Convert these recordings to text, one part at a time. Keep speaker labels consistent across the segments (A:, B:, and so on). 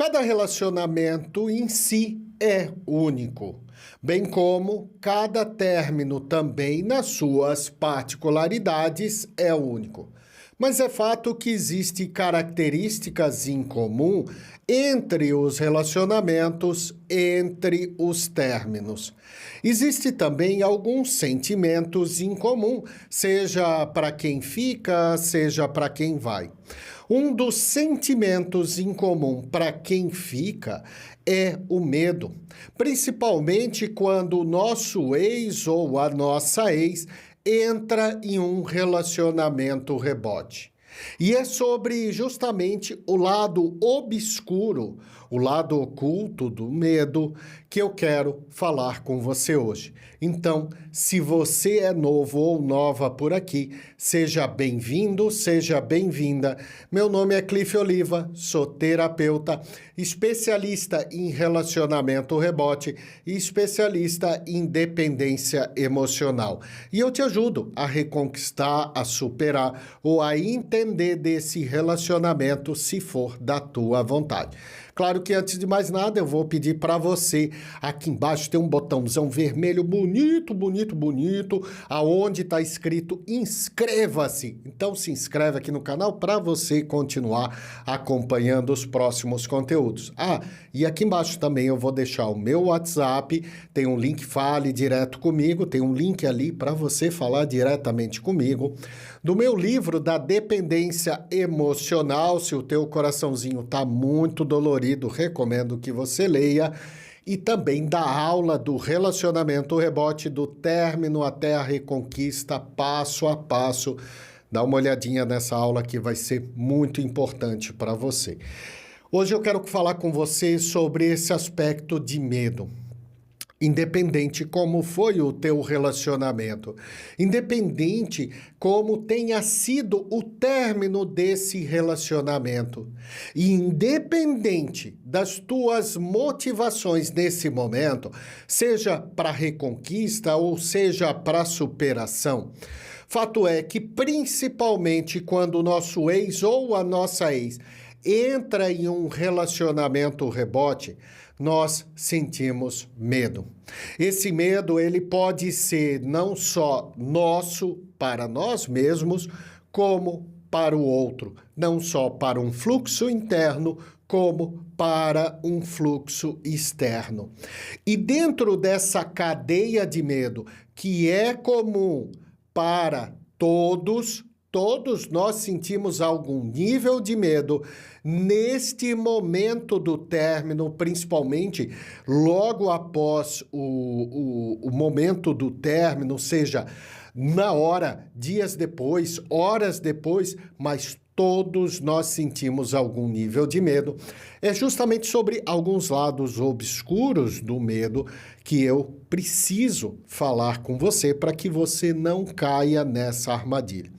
A: Cada relacionamento em si é único, bem como cada término também, nas suas particularidades, é único. Mas é fato que existem características em comum entre os relacionamentos, entre os términos. Existem também alguns sentimentos em comum, seja para quem fica, seja para quem vai. Um dos sentimentos em comum para quem fica é o medo, principalmente quando o nosso ex ou a nossa ex entra em um relacionamento rebote. E é sobre justamente o lado obscuro, o lado oculto do medo que eu quero falar com você hoje. Então, se você é novo ou nova por aqui, seja bem-vindo, seja bem-vinda. Meu nome é Cliff Oliva, sou terapeuta, especialista em relacionamento rebote e especialista em dependência emocional. E eu te ajudo a reconquistar, a superar ou a entender desse relacionamento se for da tua vontade. Claro que antes de mais nada eu vou pedir para você, aqui embaixo tem um botãozão vermelho bonito, bonito, bonito, aonde está escrito inscreva-se. Então se inscreve aqui no canal para você continuar acompanhando os próximos conteúdos. E aqui embaixo também eu vou deixar o meu WhatsApp, tem um link Fale Direto Comigo, tem um link ali para você falar diretamente comigo, do meu livro da dependência emocional. Se o teu coraçãozinho tá muito dolorido, recomendo que você leia, e também da aula do relacionamento rebote, do término até a reconquista, passo a passo. Dá uma olhadinha nessa aula que vai ser muito importante para você. Hoje eu quero falar com você sobre esse aspecto de medo. Independente como foi o teu relacionamento, independente como tenha sido o término desse relacionamento, e independente das tuas motivações nesse momento, seja para reconquista ou seja para superação, fato é que principalmente quando o nosso ex ou a nossa ex entra em um relacionamento rebote, nós sentimos medo. Esse medo, ele pode ser não só nosso, para nós mesmos, como para o outro. Não só para um fluxo interno, como para um fluxo externo. E dentro dessa cadeia de medo, que é comum para todos nós sentimos algum nível de medo neste momento do término, principalmente logo após o momento do término, seja na hora, dias depois, horas depois, mas todos nós sentimos algum nível de medo. É justamente sobre alguns lados obscuros do medo que eu preciso falar com você para que você não caia nessa armadilha.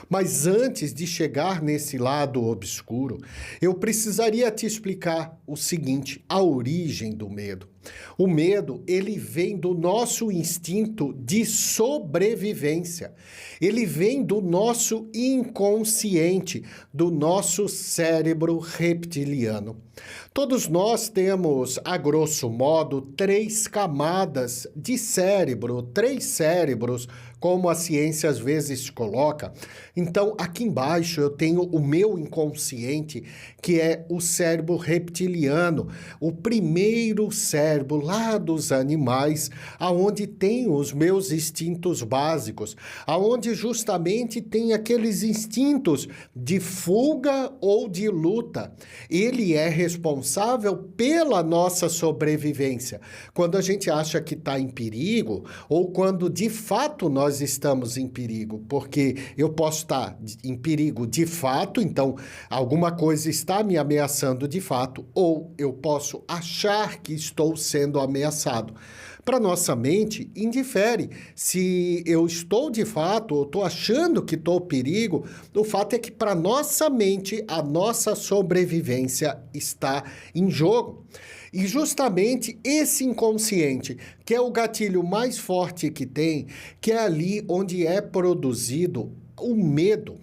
A: Mas antes de chegar nesse lado obscuro, eu precisaria te explicar o seguinte, a origem do medo. O medo, ele vem do nosso instinto de sobrevivência. Ele vem do nosso inconsciente, do nosso cérebro reptiliano. Todos nós temos, a grosso modo, 3 camadas de cérebro, 3 cérebros, como a ciência às vezes coloca. Então, aqui embaixo eu tenho o meu inconsciente, que é o cérebro reptiliano, o primeiro cérebro lá dos animais, aonde tem os meus instintos básicos, aonde justamente tem aqueles instintos de fuga ou de luta. Ele é responsável pela nossa sobrevivência. Quando a gente acha que está em perigo, ou quando de fato nós estamos em perigo, porque eu posso estar em perigo de fato, então alguma coisa está me ameaçando de fato, ou eu posso achar que estou sendo ameaçado. Para nossa mente, indifere se eu estou de fato ou estou achando que estou em perigo. O fato é que para nossa mente, a nossa sobrevivência está em jogo. E justamente esse inconsciente, que é o gatilho mais forte que tem, que é ali onde é produzido o medo.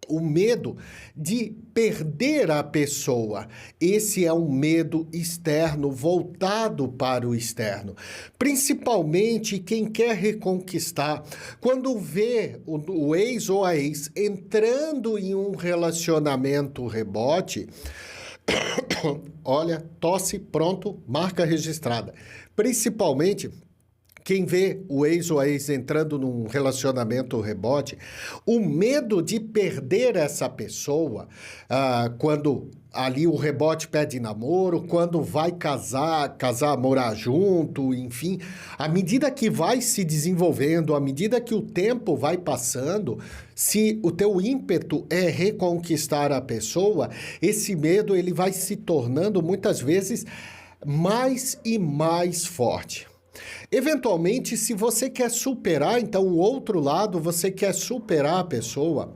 A: O medo de perder a pessoa. Esse é um medo externo, voltado para o externo. Principalmente quem quer reconquistar. Quando vê o ex ou a ex entrando em um relacionamento rebote, olha, tosse, pronto, marca registrada. Principalmente quem vê o ex ou a ex entrando num relacionamento rebote, o medo de perder essa pessoa, quando ali o rebote pede namoro, quando vai casar, morar junto, enfim, à medida que vai se desenvolvendo, à medida que o tempo vai passando, se o teu ímpeto é reconquistar a pessoa, esse medo ele vai se tornando muitas vezes mais e mais forte. Eventualmente, se você quer superar, então, o outro lado, você quer superar a pessoa,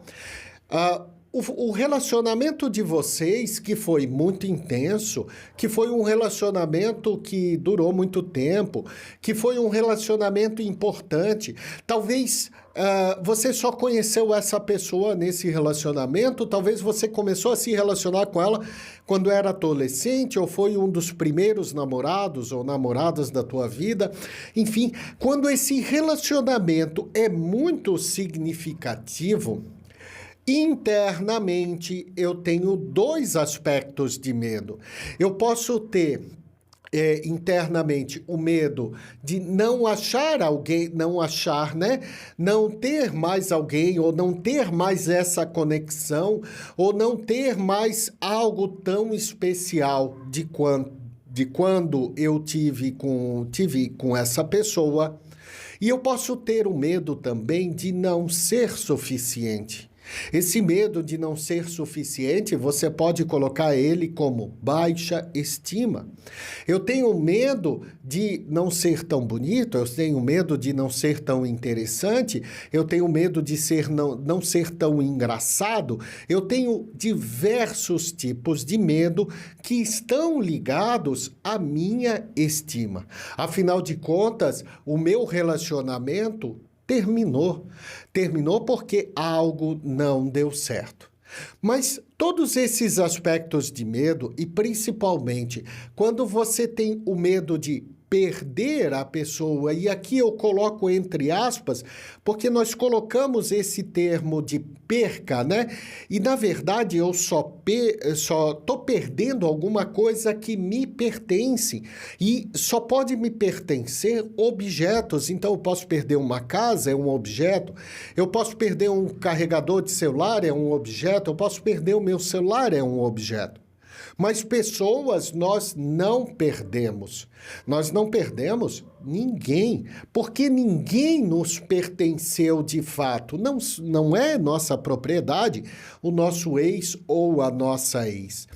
A: o relacionamento de vocês, que foi muito intenso, que foi um relacionamento que durou muito tempo, que foi um relacionamento importante, talvez você só conheceu essa pessoa nesse relacionamento, talvez você começou a se relacionar com ela quando era adolescente, ou foi um dos primeiros namorados ou namoradas da tua vida. Enfim, quando esse relacionamento é muito significativo, internamente eu tenho dois aspectos de medo. Eu posso ter internamente o medo de não achar alguém, não ter mais alguém, ou não ter mais essa conexão, ou não ter mais algo tão especial de quando eu tive com essa pessoa. E eu posso ter o medo também de não ser suficiente. Esse medo de não ser suficiente, você pode colocar ele como baixa estima. Eu tenho medo de não ser tão bonito, eu tenho medo de não ser tão interessante, eu tenho medo de não ser tão engraçado. Eu tenho diversos tipos de medo que estão ligados à minha estima. Afinal de contas, o meu relacionamento terminou. Terminou porque algo não deu certo. Mas todos esses aspectos de medo, e principalmente quando você tem o medo de perder a pessoa, e aqui eu coloco entre aspas, porque nós colocamos esse termo de perca, né? E na verdade eu só tô perdendo alguma coisa que me pertence, e só pode me pertencer objetos. Então eu posso perder uma casa, é um objeto, eu posso perder um carregador de celular, é um objeto, eu posso perder o meu celular, é um objeto. Mas pessoas nós não perdemos. Nós não perdemos ninguém, porque ninguém nos pertenceu de fato. Não é nossa propriedade o nosso ex ou a nossa ex.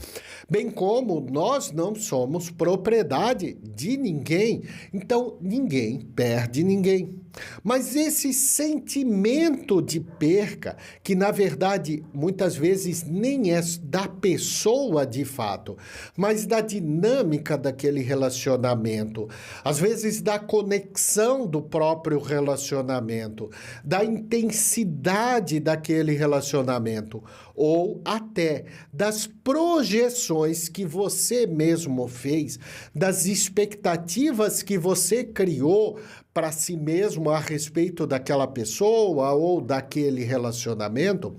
A: Bem como nós não somos propriedade de ninguém. Então, ninguém perde ninguém. Mas esse sentimento de perca, que na verdade muitas vezes nem é da pessoa de fato, mas da dinâmica daquele relacionamento, às vezes da conexão do próprio relacionamento, da intensidade daquele relacionamento, ou até das projeções que você mesmo fez, das expectativas que você criou para si mesmo a respeito daquela pessoa ou daquele relacionamento.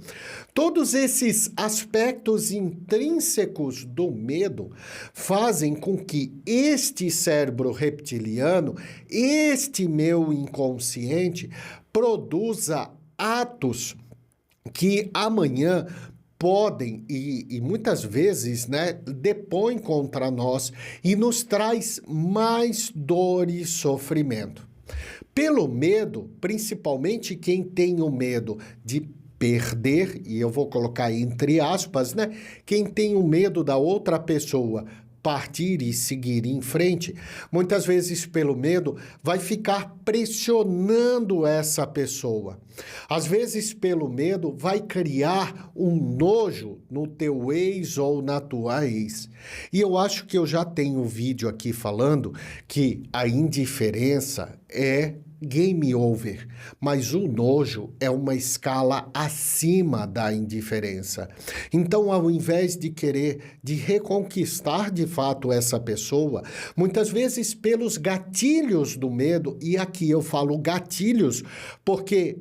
A: Todos esses aspectos intrínsecos do medo fazem com que este cérebro reptiliano, este meu inconsciente, produza atos que amanhã podem e muitas vezes, depõem contra nós e nos traz mais dor e sofrimento. Pelo medo, principalmente quem tem o medo de perder, e eu vou colocar entre aspas, quem tem o medo da outra pessoa partir e seguir em frente, muitas vezes pelo medo, vai ficar pressionando essa pessoa. Às vezes, pelo medo, vai criar um nojo no teu ex ou na tua ex. E eu acho que eu já tenho um vídeo aqui falando que a indiferença é game over, mas o nojo é uma escala acima da indiferença. Então, ao invés de querer de reconquistar de fato essa pessoa, muitas vezes pelos gatilhos do medo, e aqui eu falo gatilhos porque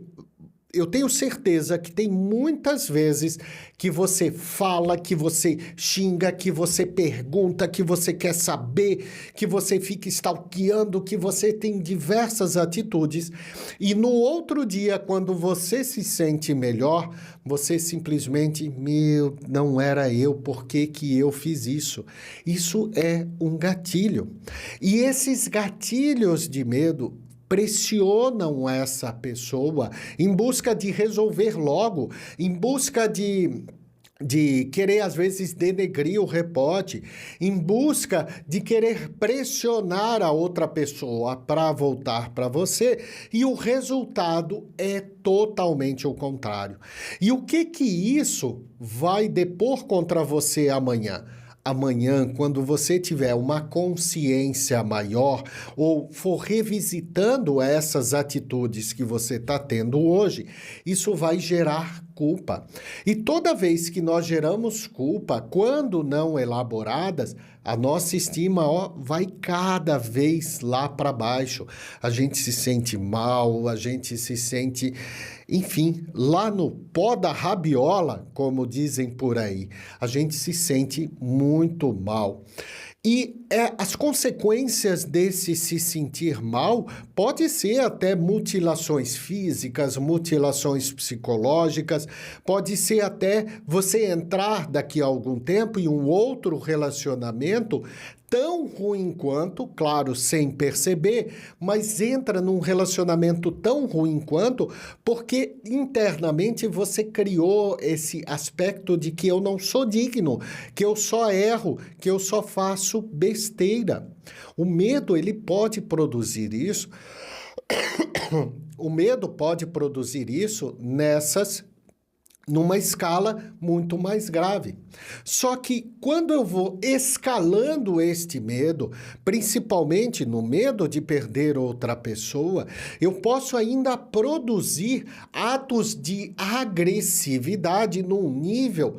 A: eu tenho certeza que tem muitas vezes que você fala, que você xinga, que você pergunta, que você quer saber, que você fica stalkeando, que você tem diversas atitudes. E no outro dia, quando você se sente melhor, você simplesmente, não era eu, por que que eu fiz isso? Isso é um gatilho. E esses gatilhos de medo pressionam essa pessoa em busca de resolver logo, em busca de querer, às vezes, denegrir o reporte, em busca de querer pressionar a outra pessoa para voltar para você, e o resultado é totalmente o contrário. E o que isso vai depor contra você amanhã? Amanhã, quando você tiver uma consciência maior ou for revisitando essas atitudes que você está tendo hoje, isso vai gerar culpa. E toda vez que nós geramos culpa, quando não elaboradas, a nossa estima vai cada vez lá para baixo. A gente se sente mal, a gente se sente, enfim, lá no pó da rabiola, como dizem por aí, a gente se sente muito mal. E as consequências desse se sentir mal pode ser até mutilações físicas, mutilações psicológicas, pode ser até você entrar daqui a algum tempo em um outro relacionamento tão ruim quanto, claro, sem perceber, mas entra num relacionamento tão ruim quanto, porque internamente você criou esse aspecto de que eu não sou digno, que eu só erro, que eu só faço besteira. O medo, ele pode produzir isso. O medo pode produzir isso numa escala muito mais grave. Só que quando eu vou escalando este medo, principalmente no medo de perder outra pessoa, eu posso ainda produzir atos de agressividade num nível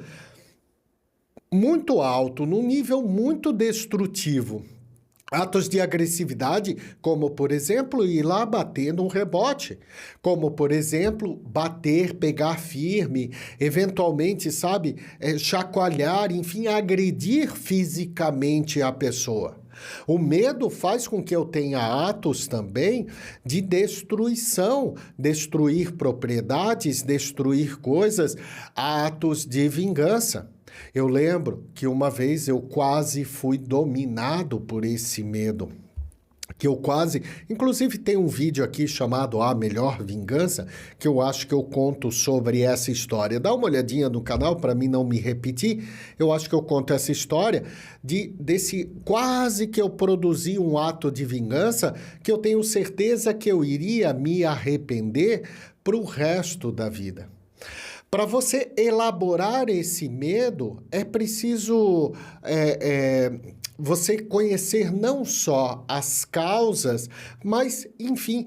A: muito alto, num nível muito destrutivo. Atos de agressividade, como, por exemplo, ir lá bater num rebote. Como, por exemplo, bater, pegar firme, eventualmente, chacoalhar, enfim, agredir fisicamente a pessoa. O medo faz com que eu tenha atos também de destruição, destruir propriedades, destruir coisas, atos de vingança. Eu lembro que uma vez eu quase fui dominado por esse medo. Inclusive tem um vídeo aqui chamado A Melhor Vingança, que eu acho que eu conto sobre essa história. Dá uma olhadinha no canal para mim não me repetir. Eu acho que eu conto essa história desse quase que eu produzi um ato de vingança que eu tenho certeza que eu iria me arrepender para o resto da vida. Para você elaborar esse medo, é preciso você conhecer não só as causas, mas, enfim,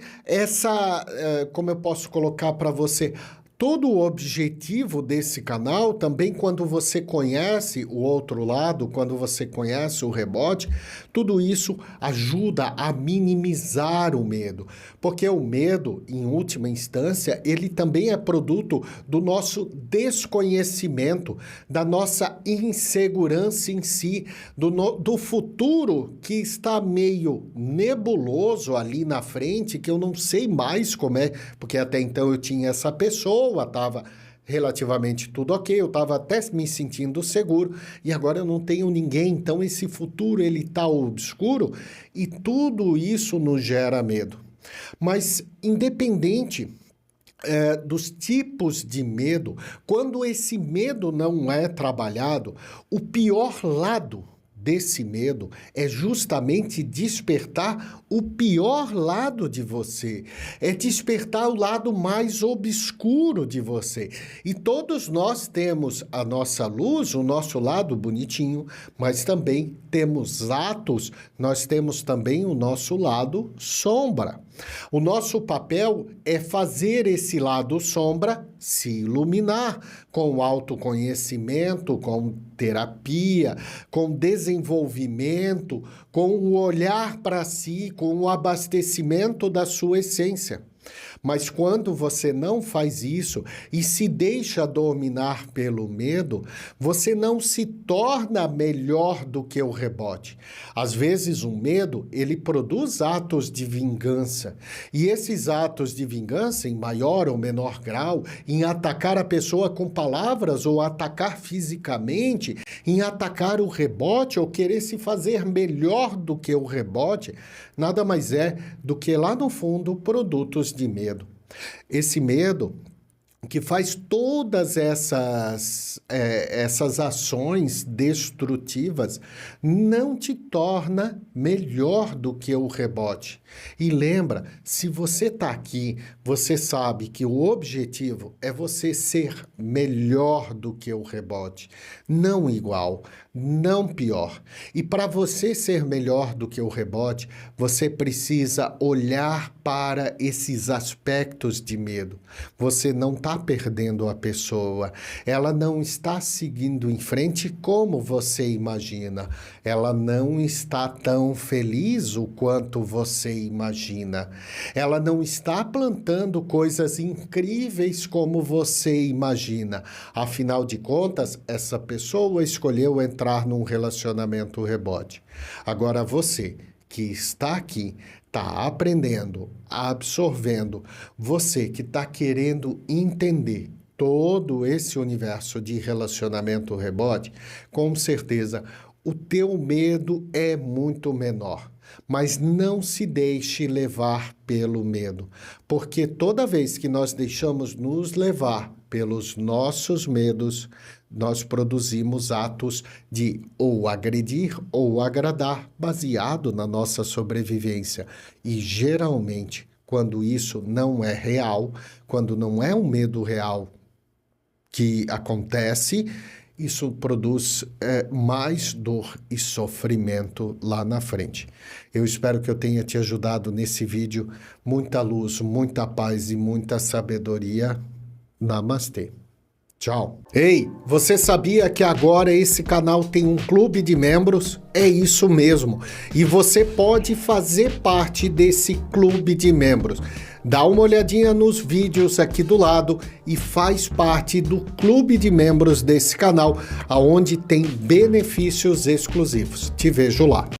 A: como eu posso colocar para você, todo o objetivo desse canal, também quando você conhece o outro lado, quando você conhece o rebote, tudo isso ajuda a minimizar o medo. Porque o medo, em última instância, ele também é produto do nosso desconhecimento, da nossa insegurança em si, do futuro que está meio nebuloso ali na frente, que eu não sei mais como é, porque até então eu tinha essa pessoa, estava relativamente tudo ok, eu estava até me sentindo seguro e agora eu não tenho ninguém, então esse futuro ele está obscuro e tudo isso nos gera medo. Mas independente dos tipos de medo, quando esse medo não é trabalhado, o pior lado desse medo é justamente despertar o pior lado de você, é despertar o lado mais obscuro de você. E todos nós temos a nossa luz, o nosso lado bonitinho, mas também temos atos, nós temos também o nosso lado sombra. O nosso papel é fazer esse lado sombra se iluminar com autoconhecimento, com terapia, com desenvolvimento, com o olhar para si, com o abastecimento da sua essência. Mas quando você não faz isso e se deixa dominar pelo medo, você não se torna melhor do que o rebote. Às vezes o medo, ele produz atos de vingança. E esses atos de vingança, em maior ou menor grau, em atacar a pessoa com palavras ou atacar fisicamente, em atacar o rebote ou querer se fazer melhor do que o rebote, nada mais é do que lá no fundo produtos de medo. Esse medo que faz todas essas ações destrutivas não te torna melhor do que o rebote. E lembra, se você está aqui, você sabe que o objetivo é você ser melhor do que o rebote, não igual, não pior. E para você ser melhor do que o rebote, você precisa olhar para esses aspectos de medo. Você não está perdendo a pessoa, ela não está seguindo em frente como você imagina, ela não está tão feliz o quanto você imagina, ela não está plantando coisas incríveis como você imagina. Afinal de contas, essa pessoa escolheu entrar num relacionamento rebote. Agora você que está aqui, está aprendendo, absorvendo, você que está querendo entender todo esse universo de relacionamento rebote, com certeza o teu medo é muito menor. Mas não se deixe levar pelo medo, porque toda vez que nós deixamos nos levar pelos nossos medos, nós produzimos atos de ou agredir ou agradar, baseado na nossa sobrevivência. E geralmente, quando isso não é real, quando não é um medo real que acontece, isso produz mais dor e sofrimento lá na frente. Eu espero que eu tenha te ajudado nesse vídeo. Muita luz, muita paz e muita sabedoria. Namastê. Tchau. Ei, você sabia que agora esse canal tem um clube de membros? É isso mesmo. E você pode fazer parte desse clube de membros. Dá uma olhadinha nos vídeos aqui do lado e faz parte do clube de membros desse canal, onde tem benefícios exclusivos. Te vejo lá.